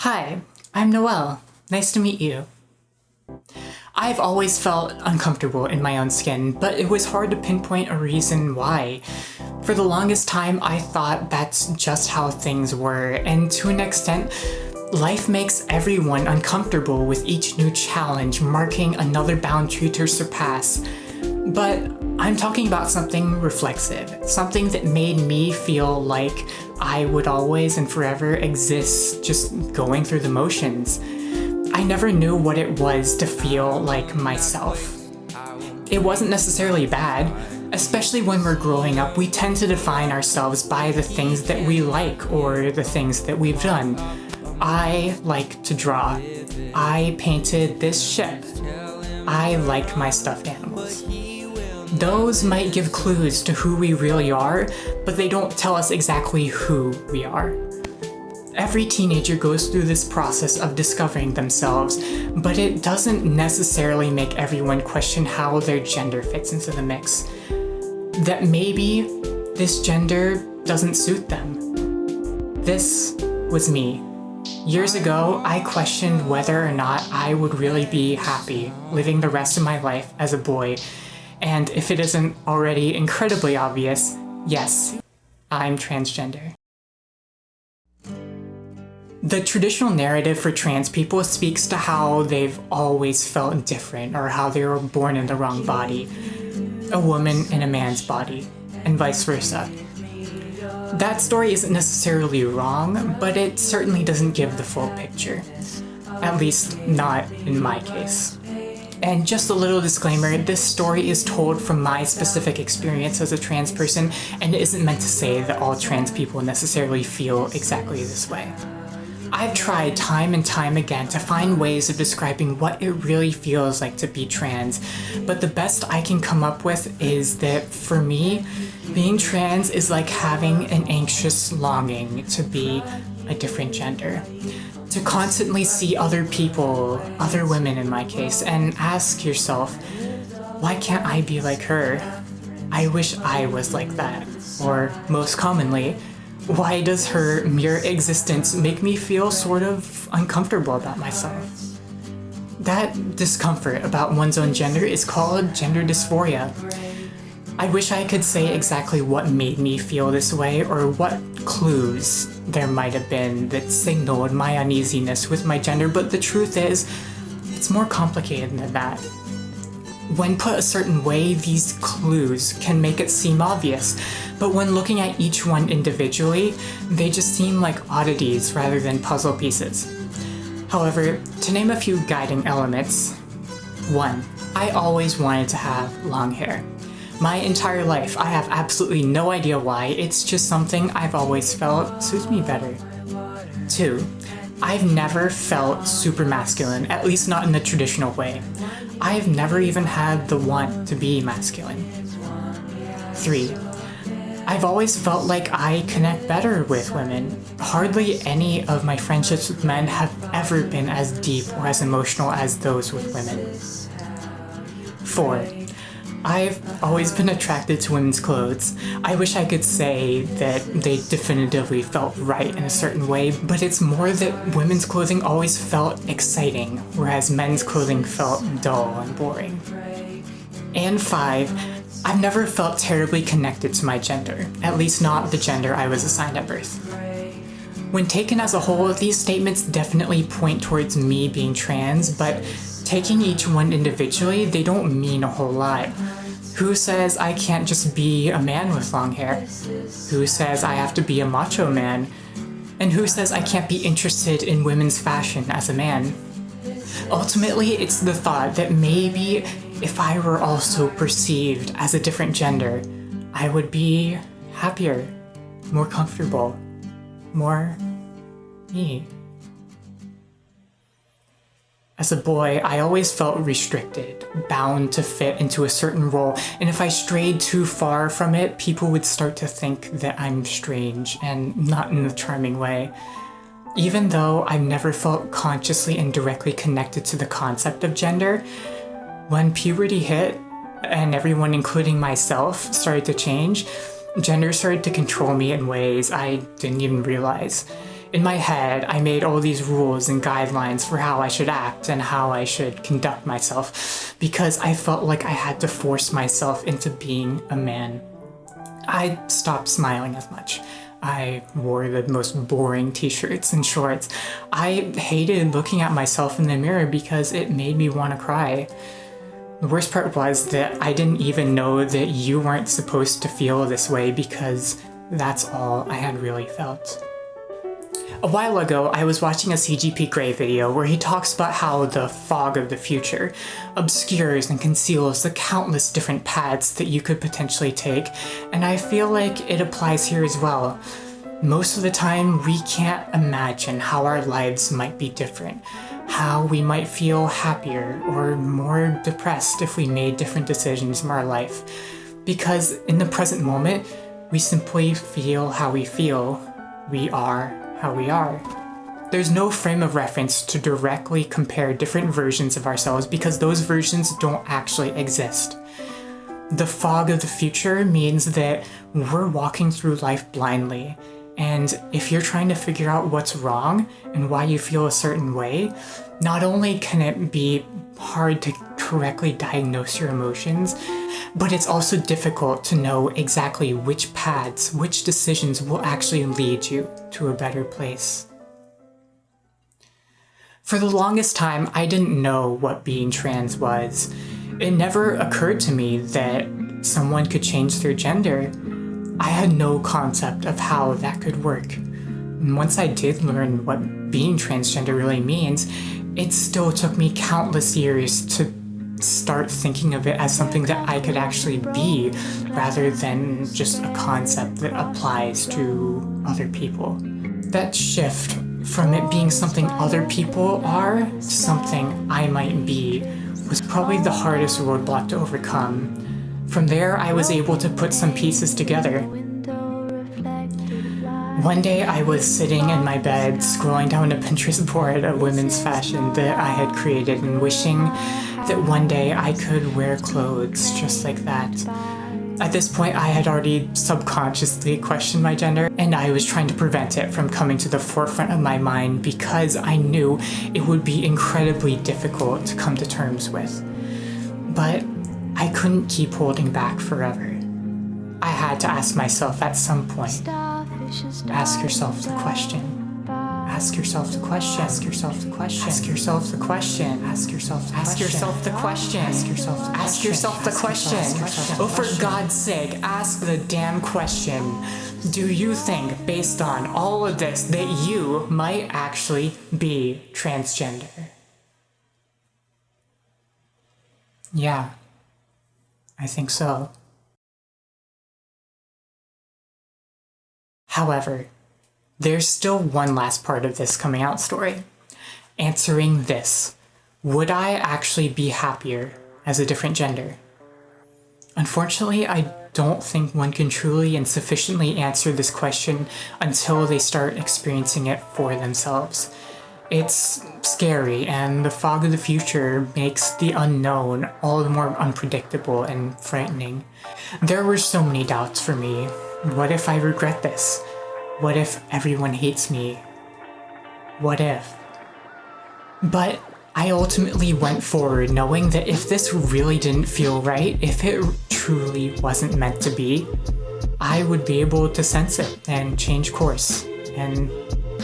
Hi, I'm Noelle. Nice to meet you. I've always felt uncomfortable in my own skin, but it was hard to pinpoint a reason why. For the longest time, I thought that's just how things were, and to an extent, life makes everyone uncomfortable with each new challenge marking another boundary to surpass. But I'm talking about something reflexive, something that made me feel like I would always and forever exist just going through the motions. I never knew what it was to feel like myself. It wasn't necessarily bad, especially when we're growing up. We tend to define ourselves by the things that we like or the things that we've done. I like to draw. I painted this ship. I liked my stuffed animals. Those might give clues to who we really are, but they don't tell us exactly who we are. Every teenager goes through this process of discovering themselves, but it doesn't necessarily make everyone question how their gender fits into the mix. That maybe this gender doesn't suit them. This was me. Years ago, I questioned whether or not I would really be happy living the rest of my life as a boy. And if it isn't already incredibly obvious, yes, I'm transgender. The traditional narrative for trans people speaks to how they've always felt different or how they were born in the wrong body, a woman in a man's body, and vice versa. That story isn't necessarily wrong, but it certainly doesn't give the full picture. At least not in my case. And just a little disclaimer, this story is told from my specific experience as a trans person, and it isn't meant to say that all trans people necessarily feel exactly this way. I've tried time and time again to find ways of describing what it really feels like to be trans, but the best I can come up with is that for me, being trans is like having an anxious longing to be a different gender. To constantly see other people, other women in my case, and ask yourself, why can't I be like her? I wish I was like that. Or, most commonly, why does her mere existence make me feel sort of uncomfortable about myself? That discomfort about one's own gender is called gender dysphoria. I wish I could say exactly what made me feel this way or what clues there might have been that signaled my uneasiness with my gender, but the truth is, it's more complicated than that. When put a certain way, these clues can make it seem obvious, but when looking at each one individually, they just seem like oddities rather than puzzle pieces. However, to name a few guiding elements, 1. I always wanted to have long hair. My entire life, I have absolutely no idea why, it's just something I've always felt suits me better. 2. I've never felt super masculine, at least not in the traditional way. I've never even had the want to be masculine. 3. I've always felt like I connect better with women. Hardly any of my friendships with men have ever been as deep or as emotional as those with women. 4. I've always been attracted to women's clothes. I wish I could say that they definitively felt right in a certain way, but it's more that women's clothing always felt exciting, whereas men's clothing felt dull and boring. And 5, I've never felt terribly connected to my gender, at least not the gender I was assigned at birth. When taken as a whole, these statements definitely point towards me being trans, but taking each one individually, they don't mean a whole lot. Who says I can't just be a man with long hair? Who says I have to be a macho man? And who says I can't be interested in women's fashion as a man? Ultimately, it's the thought that maybe if I were also perceived as a different gender, I would be happier, more comfortable, more me. As a boy, I always felt restricted, bound to fit into a certain role, and if I strayed too far from it, people would start to think that I'm strange, and not in a charming way. Even though I've never felt consciously and directly connected to the concept of gender, when puberty hit, and everyone, including myself, started to change, gender started to control me in ways I didn't even realize. In my head, I made all these rules and guidelines for how I should act and how I should conduct myself because I felt like I had to force myself into being a man. I stopped smiling as much. I wore the most boring t-shirts and shorts. I hated looking at myself in the mirror because it made me want to cry. The worst part was that I didn't even know that you weren't supposed to feel this way because that's all I had really felt. A while ago, I was watching a CGP Grey video where he talks about how the fog of the future obscures and conceals the countless different paths that you could potentially take, and I feel like it applies here as well. Most of the time, we can't imagine how our lives might be different, how we might feel happier or more depressed if we made different decisions in our life. Because in the present moment, we simply feel how we feel. We are how we are. There's no frame of reference to directly compare different versions of ourselves because those versions don't actually exist. The fog of the future means that we're walking through life blindly, and if you're trying to figure out what's wrong and why you feel a certain way, not only can it be hard to correctly diagnose your emotions, but it's also difficult to know exactly which paths, which decisions will actually lead you to a better place. For the longest time, I didn't know what being trans was. It never occurred to me that someone could change their gender. I had no concept of how that could work. And once I did learn what being transgender really means, it still took me countless years to start thinking of it as something that I could actually be, rather than just a concept that applies to other people. That shift from it being something other people are to something I might be was probably the hardest roadblock to overcome. From there, I was able to put some pieces together. One day I was sitting in my bed scrolling down a Pinterest board of women's fashion that I had created and wishing that one day I could wear clothes just like that. At this point, I had already subconsciously questioned my gender, and I was trying to prevent it from coming to the forefront of my mind because I knew it would be incredibly difficult to come to terms with. But I couldn't keep holding back forever. I had to ask myself at some point. Ask yourself the question. Ask yourself the question. Ask yourself the question. Ask yourself the question. Ask yourself the question. Ask yourself the question. Ask yourself the question. Ask yourself the question. Oh, for God's sake, ask the damn question. Do you think, based on all of this, that you might actually be transgender? Yeah, I think so. However, there's still one last part of this coming out story. Answering this: would I actually be happier as a different gender? Unfortunately, I don't think one can truly and sufficiently answer this question until they start experiencing it for themselves. It's scary, and the fog of the future makes the unknown all the more unpredictable and frightening. There were so many doubts for me. What if I regret this? What if everyone hates me? What if? But I ultimately went forward knowing that if this really didn't feel right, if it truly wasn't meant to be, I would be able to sense it and change course. And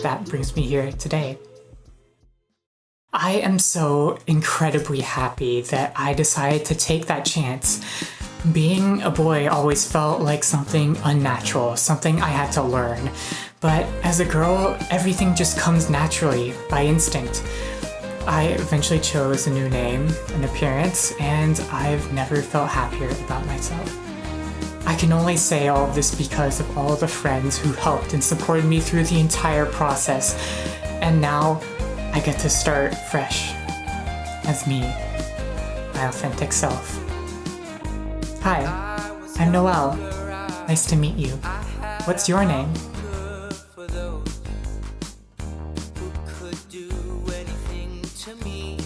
that brings me here today. I am so incredibly happy that I decided to take that chance. Being a boy always felt like something unnatural, something I had to learn. But as a girl, everything just comes naturally, by instinct. I eventually chose a new name, an appearance, and I've never felt happier about myself. I can only say all of this because of all the friends who helped and supported me through the entire process. And now I get to start fresh as me, my authentic self. Hi, I'm Noelle. Nice to meet you. What's your name? Who could do anything to me?